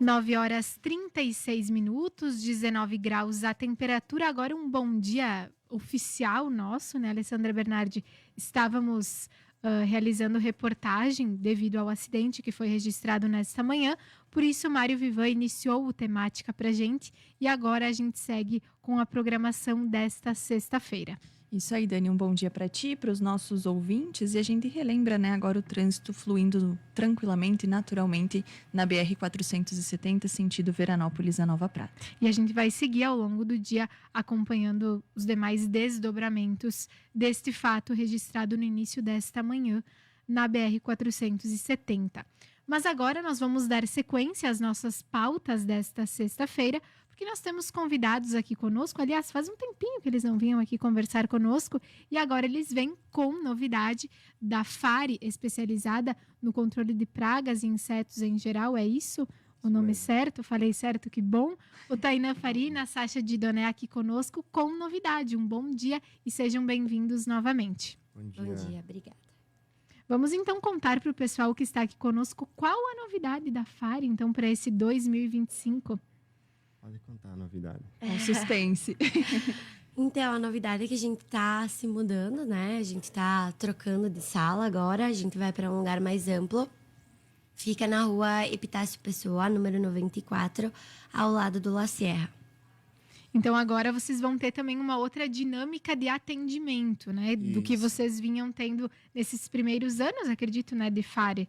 9h36, 19 graus a temperatura. Agora um bom dia oficial nosso, né, Alessandra Bernardi? Estávamos realizando reportagem devido ao acidente que foi registrado nesta manhã. Por isso, Mário Vivan iniciou o Temática pra gente e agora a gente segue com a programação desta sexta-feira. Isso aí, Dani, um bom dia para ti, para os nossos ouvintes. E a gente relembra, né, agora o trânsito fluindo tranquilamente e naturalmente na BR-470, sentido Veranópolis a Nova Prata. E a gente vai seguir ao longo do dia acompanhando os demais desdobramentos deste fato registrado no início desta manhã na BR-470. Mas agora nós vamos dar sequência às nossas pautas desta sexta-feira, porque nós temos convidados aqui conosco. Aliás, faz um tempinho que eles não vinham aqui conversar conosco e agora eles vêm com novidade da FARI, especializada no controle de pragas e insetos em geral. É isso? O nome certo? Falei certo? Que bom. O Tainan Farina, a Sasha de Doné aqui conosco com novidade. Um bom dia e sejam bem-vindos novamente. Bom dia. Bom dia, obrigada. Vamos então contar para o pessoal que está aqui conosco qual a novidade da FARI, então, para esse 2025. Pode contar a novidade. Um suspense. Então, a novidade é que a gente tá se mudando, né? A gente tá trocando de sala agora. A gente vai para um lugar mais amplo. Fica na rua Epitácio Pessoa, número 94, ao lado do La Sierra. Então, agora vocês vão ter também uma outra dinâmica de atendimento, né? Do que vocês vinham tendo nesses primeiros anos, acredito, né? De FARI.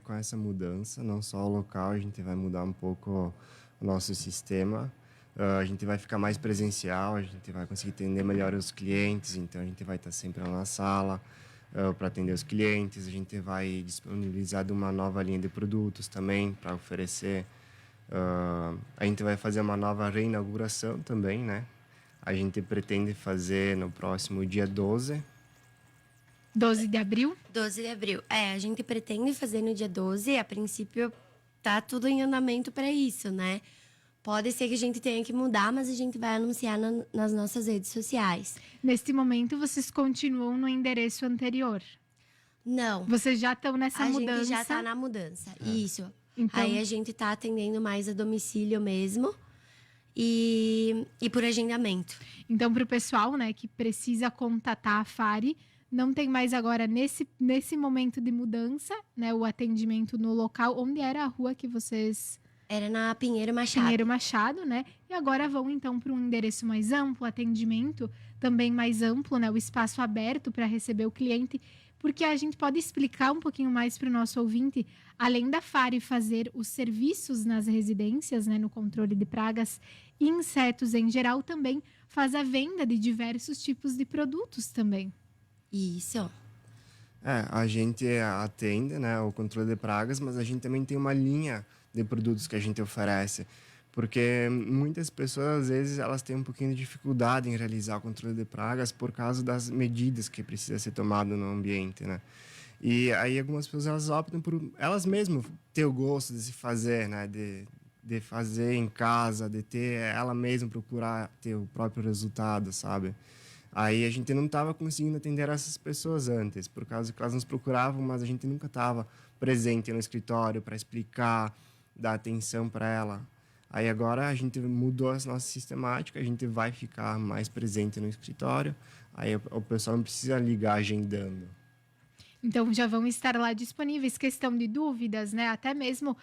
Com essa mudança, não só o local, a gente vai mudar um pouco o nosso sistema. A gente vai ficar mais presencial, a gente vai conseguir atender melhor os clientes, então a gente vai estar sempre lá na sala para atender os clientes. A gente vai disponibilizar uma nova linha de produtos também para oferecer. A gente vai fazer uma nova reinauguração também, né? A gente pretende fazer no próximo dia 12. 12 de abril? 12 de abril. A gente pretende fazer no dia 12. A princípio, tá tudo em andamento para isso, né? Pode ser que a gente tenha que mudar, mas a gente vai anunciar nas nossas redes sociais. Neste momento, vocês continuam no endereço anterior? Não. Vocês já estão nessa mudança? A gente já tá na mudança, isso. Então... Aí a gente tá atendendo mais a domicílio mesmo e por agendamento. Então, para o pessoal, né, que precisa contatar a FARI, não tem mais agora, nesse momento de mudança, né, o atendimento no local. Onde era a rua que vocês... Era na Pinheiro Machado. Pinheiro Machado, né? E agora vão, então, para um endereço mais amplo, atendimento também mais amplo, né? O espaço aberto para receber o cliente. Porque a gente pode explicar um pouquinho mais para o nosso ouvinte, além da FARI fazer os serviços nas residências, né, no controle de pragas e insetos em geral, também faz a venda de diversos tipos de produtos também. Isso. A gente atende, né, o controle de pragas, mas a gente também tem uma linha de produtos que a gente oferece. Porque muitas pessoas, às vezes, elas têm um pouquinho de dificuldade em realizar o controle de pragas por causa das medidas que precisa ser tomado no ambiente, né? E aí algumas pessoas, elas optam por elas mesmas ter o gosto de se fazer, né? De fazer em casa, de ter ela mesma procurar ter o próprio resultado, sabe? Aí a gente não estava conseguindo atender essas pessoas antes, por causa que elas nos procuravam, mas a gente nunca estava presente no escritório para explicar, dar atenção para ela. Aí agora a gente mudou a nossa sistemática, a gente vai ficar mais presente no escritório, aí o pessoal não precisa ligar agendando. Então já vão estar lá disponíveis, questão de dúvidas, né? Até mesmo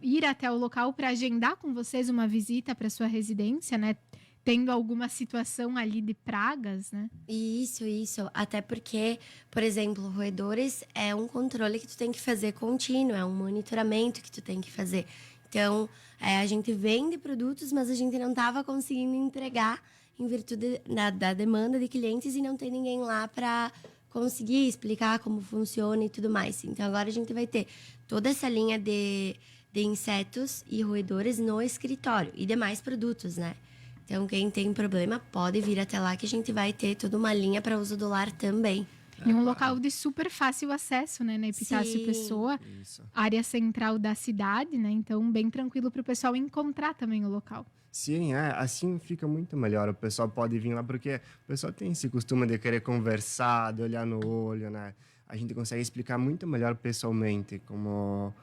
ir até o local para agendar com vocês uma visita para sua residência, né? Tendo alguma situação ali de pragas, né? Isso. Até porque, por exemplo, roedores é um controle que tu tem que fazer contínuo, é um monitoramento que tu tem que fazer. Então, a gente vende produtos, mas a gente não estava conseguindo entregar em virtude da demanda de clientes e não tem ninguém lá para conseguir explicar como funciona e tudo mais. Então, agora a gente vai ter toda essa linha de insetos e roedores no escritório e demais produtos, né? Então, quem tem problema pode vir até lá que a gente vai ter toda uma linha para uso do lar também. E um local de super fácil acesso, né? Na Epitácio Pessoa, área central da cidade, né? Então, bem tranquilo para o pessoal encontrar também o local. Sim, assim fica muito melhor. O pessoal pode vir lá, porque o pessoal tem esse costume de querer conversar, de olhar no olho, né? A gente consegue explicar muito melhor pessoalmente como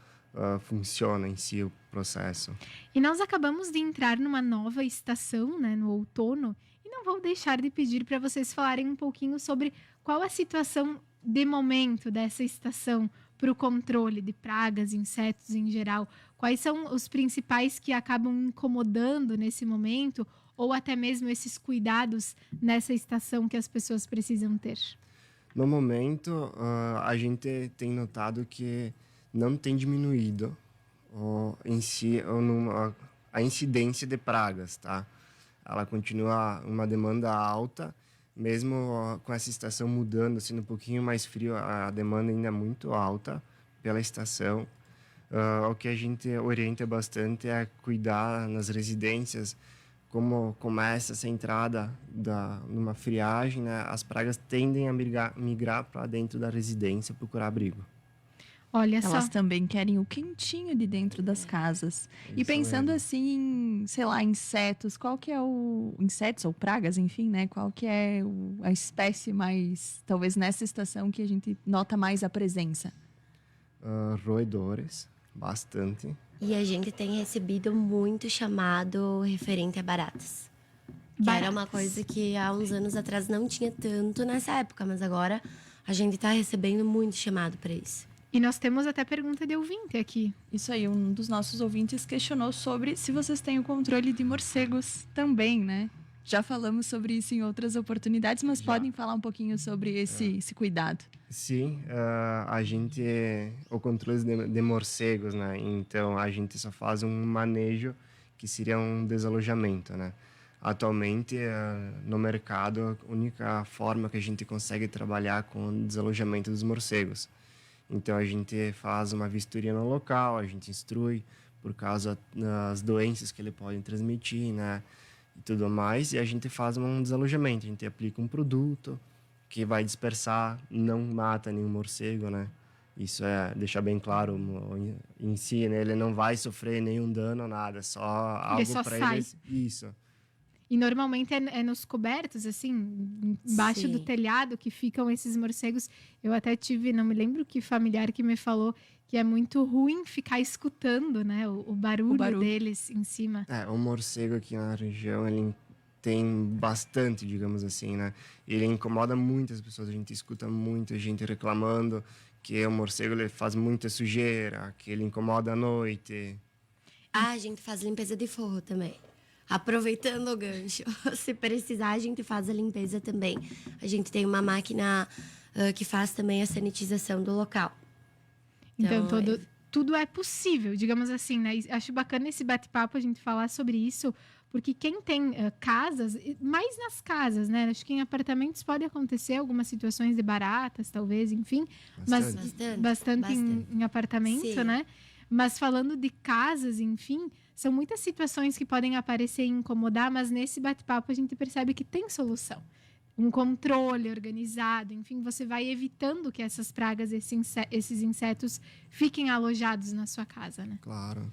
funciona em si o processo. E nós acabamos de entrar numa nova estação, né, no outono, e não vou deixar de pedir para vocês falarem um pouquinho sobre qual a situação de momento dessa estação para o controle de pragas, insetos em geral. Quais são os principais que acabam incomodando nesse momento, ou até mesmo esses cuidados nessa estação que as pessoas precisam ter? No momento, a gente tem notado que não tem diminuído em si a incidência de pragas, tá? Ela continua uma demanda alta, mesmo com essa estação mudando, sendo um pouquinho mais frio, a demanda ainda é muito alta pela estação. O que a gente orienta bastante é cuidar nas residências, como começa essa entrada numa friagem, né? As pragas tendem a migrar para dentro da residência, procurar abrigo. Olha Elas só. também querem o quentinho de dentro das casas. E Isso pensando mesmo. assim em, sei lá, insetos, qual que é o... Insetos ou pragas, enfim, né? Qual que é a espécie mais, talvez nessa estação, que a gente nota mais a presença? Roedores, bastante. E a gente tem recebido muito chamado referente a baratas. Que era uma Baratas. coisa que há uns anos atrás não tinha tanto nessa época, mas agora a gente está recebendo muito chamado para isso. E nós temos até pergunta de ouvinte aqui. Isso aí, um dos nossos ouvintes questionou sobre se vocês têm o controle de morcegos também, né? Já falamos sobre isso em outras oportunidades, mas Já. podem falar um pouquinho sobre esse cuidado. Sim, o controle de morcegos, né? Então a gente só faz um manejo que seria um desalojamento, né? Atualmente, no mercado, a única forma que a gente consegue trabalhar com o desalojamento dos morcegos. Então a gente faz uma vistoria no local, a gente instrui por causa das doenças que ele pode transmitir, né? E tudo mais, e a gente faz um desalojamento, a gente aplica um produto que vai dispersar, não mata nenhum morcego, né? Isso é deixar bem claro em si, né? Ele não vai sofrer nenhum dano, nada, só algo só para sai. ele. Isso. E normalmente é nos cobertos, assim, embaixo do Sim. telhado que ficam esses morcegos. Eu até tive, não me lembro que familiar que me falou que é muito ruim ficar escutando, né, o barulho deles em cima. O morcego aqui na região, ele tem bastante, digamos assim, né? Ele incomoda muitas pessoas, a gente escuta muita gente reclamando que o morcego ele faz muita sujeira, que ele incomoda à noite. Ah, a gente faz limpeza de forro também. Aproveitando o gancho, se precisar, a gente faz a limpeza também. A gente tem uma máquina que faz também a sanitização do local. Então, Então, tudo é possível, digamos assim, né? E acho bacana esse bate-papo a gente falar sobre isso, porque quem tem casas, mais nas casas, né? Acho que em apartamentos pode acontecer algumas situações de baratas, talvez, enfim, mas bastante em apartamento, Sim. né? Mas falando de casas, enfim, são muitas situações que podem aparecer e incomodar, mas nesse bate-papo a gente percebe que tem solução. Um controle organizado, enfim, você vai evitando que essas pragas, esses insetos fiquem alojados na sua casa, né? Claro.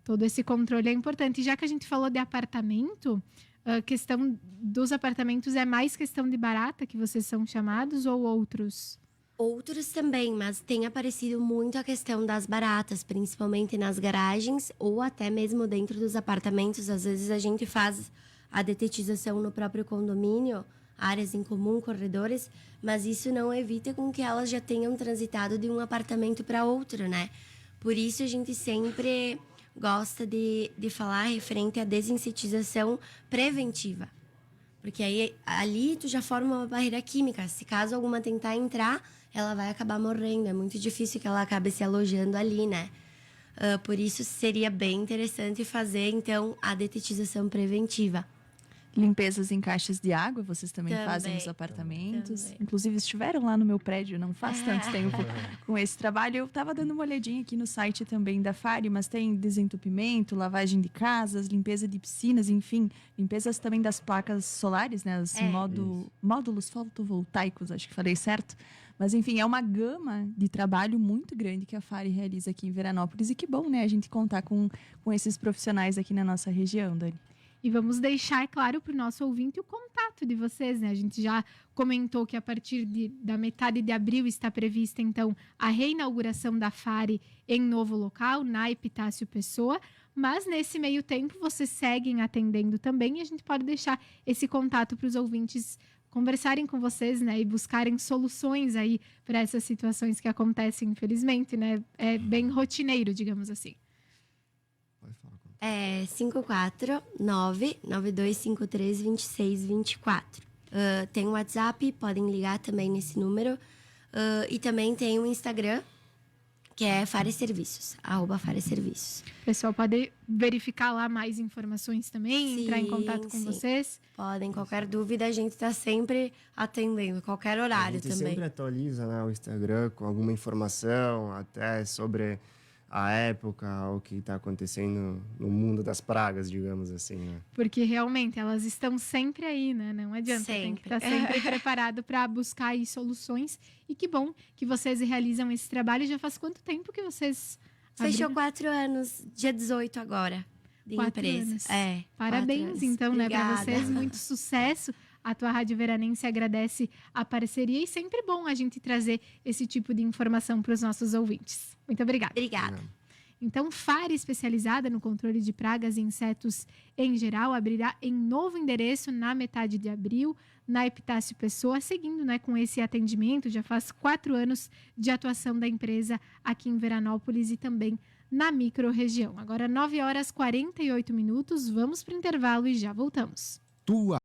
Todo esse controle é importante. E já que a gente falou de apartamento, a questão dos apartamentos é mais questão de barata que vocês são chamados ou outros? Outros também, mas tem aparecido muito a questão das baratas, principalmente nas garagens ou até mesmo dentro dos apartamentos. Às vezes a gente faz a detetização no próprio condomínio, áreas em comum, corredores, mas isso não evita com que elas já tenham transitado de um apartamento para outro, né? Por isso a gente sempre gosta de falar referente à desinsetização preventiva. Porque aí ali tu já forma uma barreira química. Se caso alguma tentar entrar, ela vai acabar morrendo. É muito difícil que ela acabe se alojando ali, né? Por isso seria bem interessante fazer, então, a detetização preventiva. Limpezas em caixas de água, vocês também Também. fazem nos apartamentos. Também. Inclusive, estiveram lá no meu prédio não faz tanto tempo com esse trabalho. Eu estava dando uma olhadinha aqui no site também da FARI, mas tem desentupimento, lavagem de casas, limpeza de piscinas, enfim. Limpezas também das placas solares, né? Os módulos fotovoltaicos, acho que falei certo. Mas, enfim, é uma gama de trabalho muito grande que a FARI realiza aqui em Veranópolis. E que bom, né? A gente contar com esses profissionais aqui na nossa região, Dani. E vamos deixar claro para o nosso ouvinte o contato de vocês, né? A gente já comentou que a partir da metade de abril está prevista, então, a reinauguração da FARI em novo local, na Epitácio Pessoa. Mas nesse meio tempo, vocês seguem atendendo também e a gente pode deixar esse contato para os ouvintes conversarem com vocês, né? E buscarem soluções aí para essas situações que acontecem, infelizmente, né? É bem rotineiro, digamos assim. Pode falar. É 549-9253-2624. Tem o WhatsApp, podem ligar também nesse número. E também tem o Instagram, que é Fare Serviços, @Fare Serviços. O pessoal pode verificar lá mais informações também, entrar em contato com sim. vocês. Podem, qualquer dúvida, a gente está sempre atendendo, qualquer horário A gente também. sempre atualiza, né, o Instagram com alguma informação, até sobre a época, o que está acontecendo no mundo das pragas, digamos assim, né? Porque realmente elas estão sempre aí, né? Não adianta, tem que Sempre. estar sempre preparado para buscar aí soluções. E que bom que vocês realizam esse trabalho. Já faz quanto tempo que vocês Fechou abriram? 4 anos, dia 18 agora, de 4 empresa. anos. É, 4 Parabéns, anos. então, né, para Obrigada. vocês. Muito sucesso. A tua Rádio Veranense agradece a parceria e sempre bom a gente trazer esse tipo de informação para os nossos ouvintes. Muito obrigada. Obrigada. Então, FARI, especializada no controle de pragas e insetos em geral, abrirá em novo endereço na metade de abril, na Epitácio Pessoa, seguindo, né, com esse atendimento. Já faz 4 anos de atuação da empresa aqui em Veranópolis e também na microrregião. Agora, 9h48, vamos para o intervalo e já voltamos. Tua